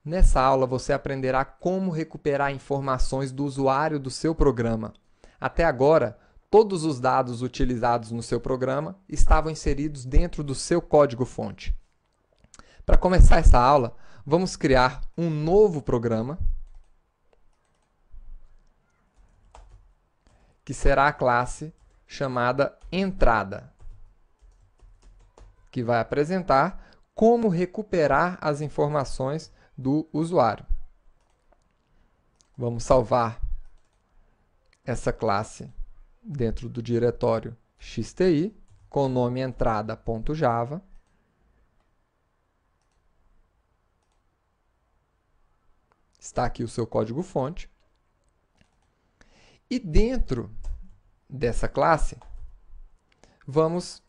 Nessa aula, você aprenderá como recuperar informações do usuário do seu programa. Até agora, todos os dados utilizados no seu programa estavam inseridos dentro do seu código-fonte. Para começar essa aula, vamos criar um novo programa, que será a classe chamada entrada, que vai apresentar como recuperar as informações do usuário. Vamos salvar essa classe dentro do diretório xti com o nome entrada.java. Está aqui o seu código-fonte. E dentro dessa classe, vamos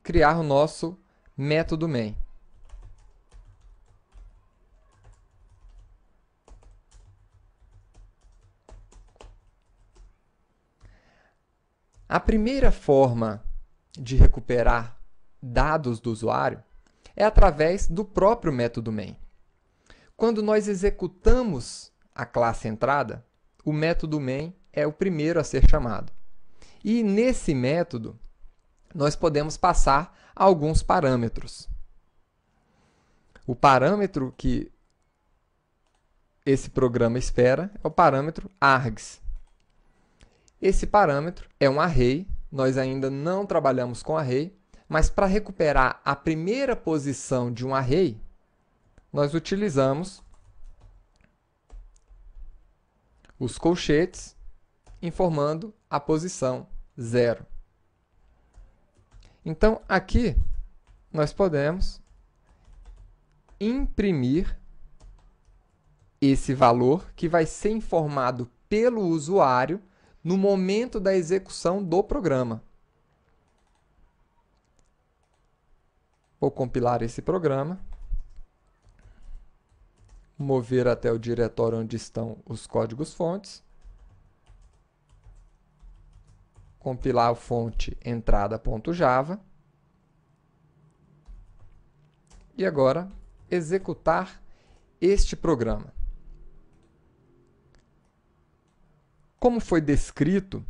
criar o nosso método main. A primeira forma de recuperar dados do usuário é através do próprio método main. Quando nós executamos a classe entrada, o método main é o primeiro a ser chamado. E nesse método, nós podemos passar alguns parâmetros. O parâmetro que esse programa espera é o parâmetro args. Esse parâmetro é um array, nós ainda não trabalhamos com array, mas para recuperar a primeira posição de um array, nós utilizamos os colchetes informando a posição 0. Então, aqui, nós podemos imprimir esse valor que vai ser informado pelo usuário no momento da execução do programa. Vou compilar esse programa, mover até o diretório onde estão os códigos-fontes, compilar a fonte entrada.java e agora executar este programa. Como foi descrito,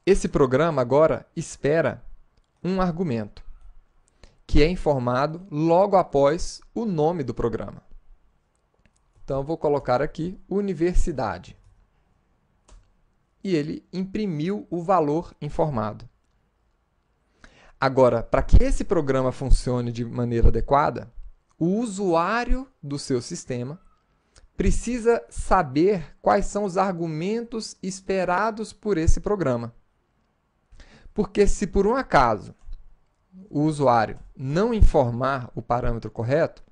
esse programa agora espera um argumento, que é informado logo após o nome do programa. Então, eu vou colocar aqui universidade. E ele imprimiu o valor informado. Agora, para que esse programa funcione de maneira adequada, o usuário do seu sistema precisa saber quais são os argumentos esperados por esse programa. Porque se por um acaso o usuário não informar o parâmetro correto,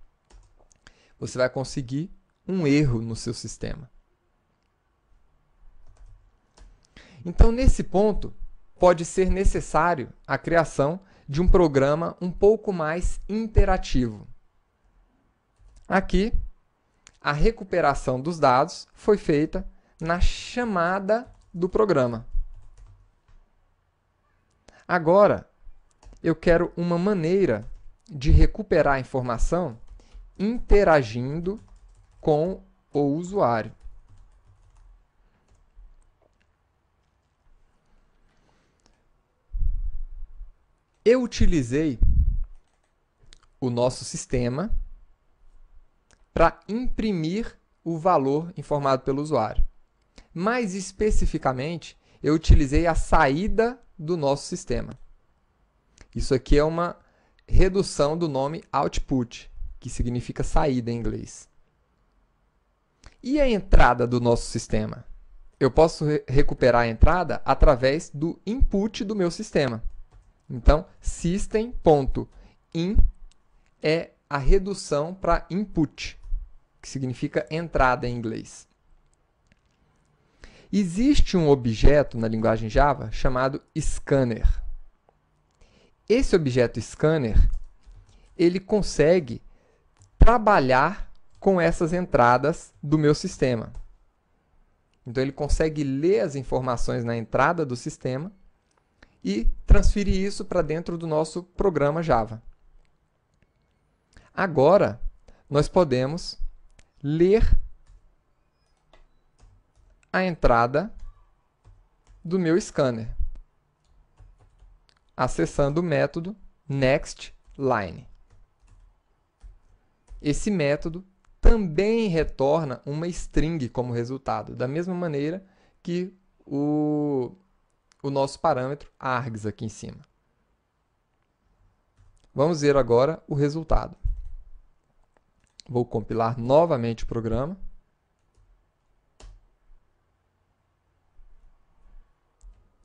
você vai conseguir um erro no seu sistema. Então, nesse ponto, pode ser necessário a criação de um programa um pouco mais interativo. Aqui, a recuperação dos dados foi feita na chamada do programa. Agora, eu quero uma maneira de recuperar a informação interagindo com o usuário. Eu utilizei o nosso sistema para imprimir o valor informado pelo usuário. Mais especificamente, eu utilizei a saída do nosso sistema. Isso aqui é uma redução do nome output, que significa saída em inglês. E a entrada do nosso sistema? Eu posso recuperar a entrada através do input do meu sistema. Então, system.in é a redução para input, que significa entrada em inglês. Existe um objeto na linguagem Java chamado scanner. Esse objeto scanner, ele consegue trabalhar com essas entradas do meu sistema. Então, ele consegue ler as informações na entrada do sistema e transferir isso para dentro do nosso programa Java. Agora, nós podemos ler a entrada do meu scanner, acessando o método nextLine. Esse método também retorna uma string como resultado, da mesma maneira que o nosso parâmetro args aqui em cima. Vamos ver agora o resultado. Vou compilar novamente o programa.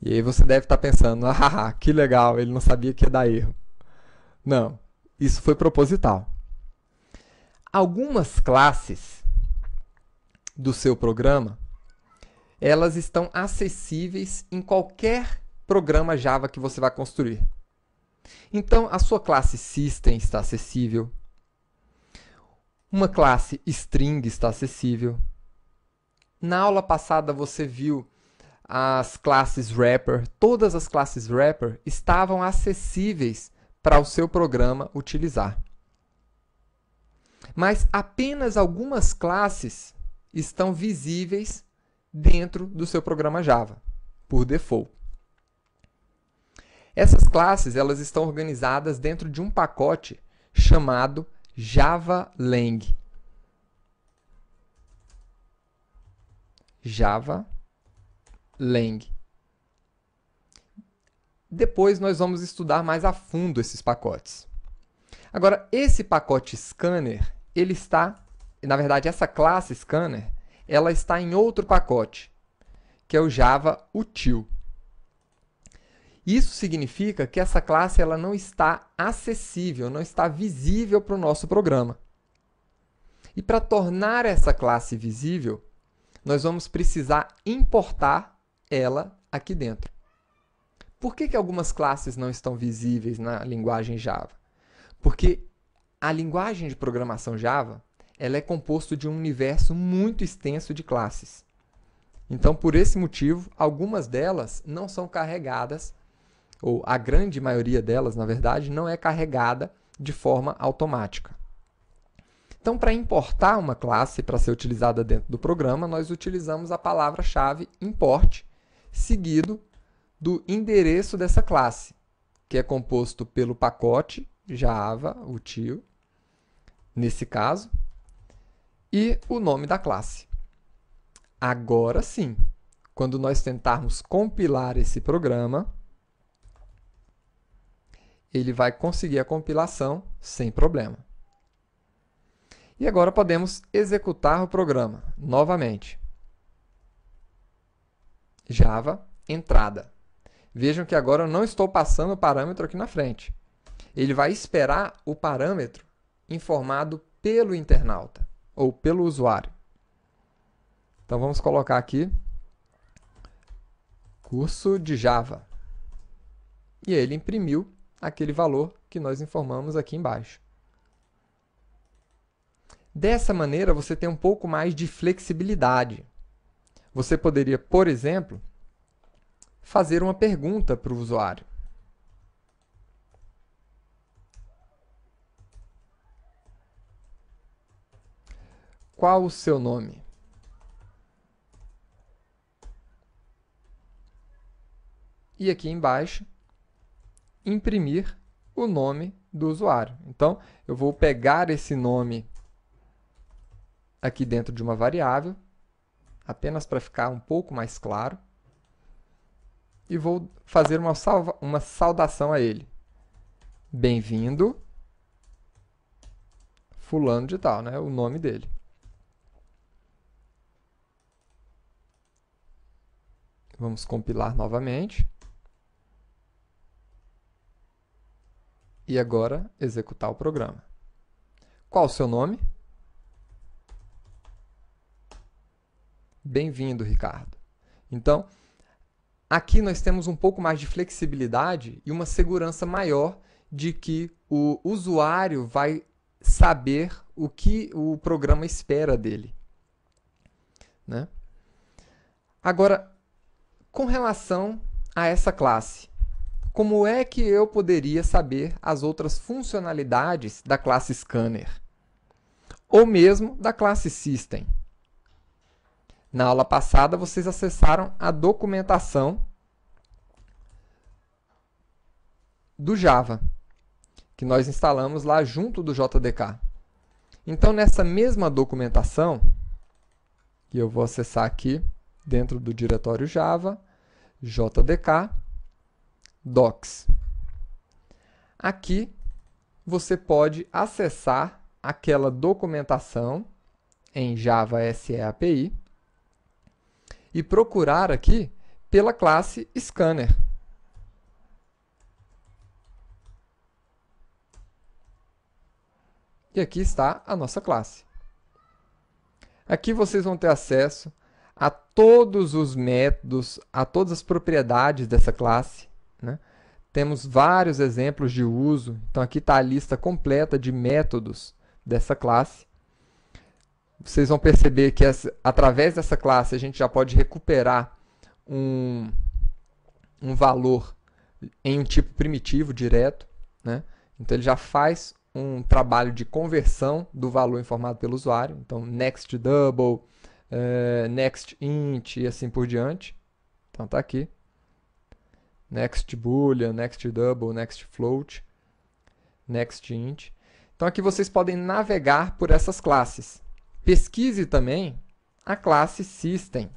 E aí você deve estar pensando, ah, que legal, ele não sabia que ia dar erro. Não, isso foi proposital. Algumas classes do seu programa, elas estão acessíveis em qualquer programa Java que você vai construir. Então, a sua classe System está acessível, uma classe String está acessível. Na aula passada você viu as classes Wrapper, todas as classes Wrapper estavam acessíveis para o seu programa utilizar. Mas apenas algumas classes estão visíveis dentro do seu programa Java, por default. Essas classes elas estão organizadas dentro de um pacote chamado JavaLang. JavaLang. Depois nós vamos estudar mais a fundo esses pacotes. Agora, esse pacote scanner, ele está, na verdade, essa classe scanner, ela está em outro pacote, que é o JavaUtil. Isso significa que essa classe ela não está acessível, não está visível para o nosso programa. E para tornar essa classe visível, nós vamos precisar importar ela aqui dentro. Por que algumas classes não estão visíveis na linguagem Java? Porque a linguagem de programação Java ela é composta de um universo muito extenso de classes. Então, por esse motivo, algumas delas não são carregadas, ou a grande maioria delas, na verdade, não é carregada de forma automática. Então, para importar uma classe para ser utilizada dentro do programa, nós utilizamos a palavra-chave import, seguido do endereço dessa classe, que é composto pelo pacote JavaUtil, nesse caso, e o nome da classe. Agora sim, quando nós tentarmos compilar esse programa, ele vai conseguir a compilação sem problema. E agora podemos executar o programa novamente. Java, entrada. Vejam que agora eu não estou passando o parâmetro aqui na frente. Ele vai esperar o parâmetro informado pelo internauta, ou pelo usuário. Então vamos colocar aqui curso de Java. E ele imprimiu aquele valor que nós informamos aqui embaixo. Dessa maneira, você tem um pouco mais de flexibilidade. Você poderia, por exemplo, fazer uma pergunta para o usuário. Qual o seu nome? E aqui embaixo, imprimir o nome do usuário. Então, eu vou pegar esse nome aqui dentro de uma variável, apenas para ficar um pouco mais claro, e vou fazer uma saudação a ele. Bem-vindo, fulano de tal, né? O nome dele. Vamos compilar novamente. E agora executar o programa. Qual o seu nome? Bem-vindo, Ricardo. Então, aqui nós temos um pouco mais de flexibilidade e uma segurança maior de que o usuário vai saber o que o programa espera dele, né? Agora, com relação a essa classe, como é que eu poderia saber as outras funcionalidades da classe Scanner? Ou mesmo da classe System? Na aula passada, vocês acessaram a documentação do Java, que nós instalamos lá junto do JDK. Então, nessa mesma documentação, que eu vou acessar aqui dentro do diretório Java, JDK, Docs. Aqui você pode acessar aquela documentação em Java SE API e procurar aqui pela classe Scanner. E aqui está a nossa classe. Aqui vocês vão ter acesso a todos os métodos, a todas as propriedades dessa classe, né? Temos vários exemplos de uso. Então, aqui está a lista completa de métodos dessa classe. Vocês vão perceber que através dessa classe a gente já pode recuperar um valor em um tipo primitivo direto, né? Então, ele já faz um trabalho de conversão do valor informado pelo usuário. Então, next double, next int e assim por diante. Então, está aqui. Next boolean, next double, next float, next int. Então, aqui vocês podem navegar por essas classes. Pesquise também a classe System.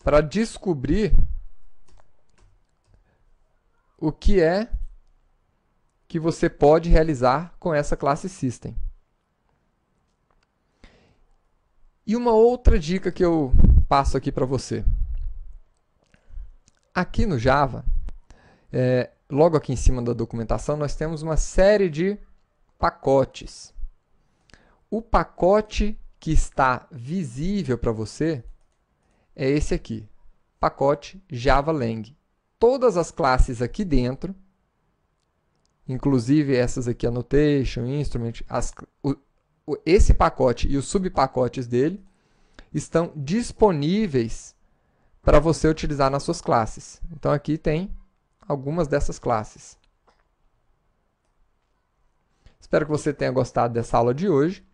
Para descobrir o que é que você pode realizar com essa classe System. E uma outra dica que eu passo aqui para você. Aqui no Java, logo aqui em cima da documentação, nós temos uma série de pacotes. O pacote que está visível para você é esse aqui, pacote JavaLang. Todas as classes aqui dentro, inclusive essas aqui, Annotation, Instrument, esse pacote e os subpacotes dele estão disponíveis para você utilizar nas suas classes. Então, aqui tem algumas dessas classes. Espero que você tenha gostado dessa aula de hoje.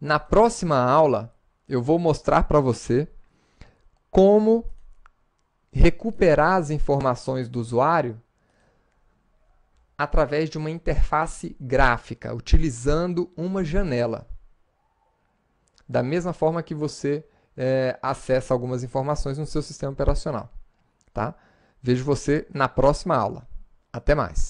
Na próxima aula, eu vou mostrar para você como recuperar as informações do usuário através de uma interface gráfica, utilizando uma janela. Da mesma forma que você acessa algumas informações no seu sistema operacional. Tá? Vejo você na próxima aula. Até mais!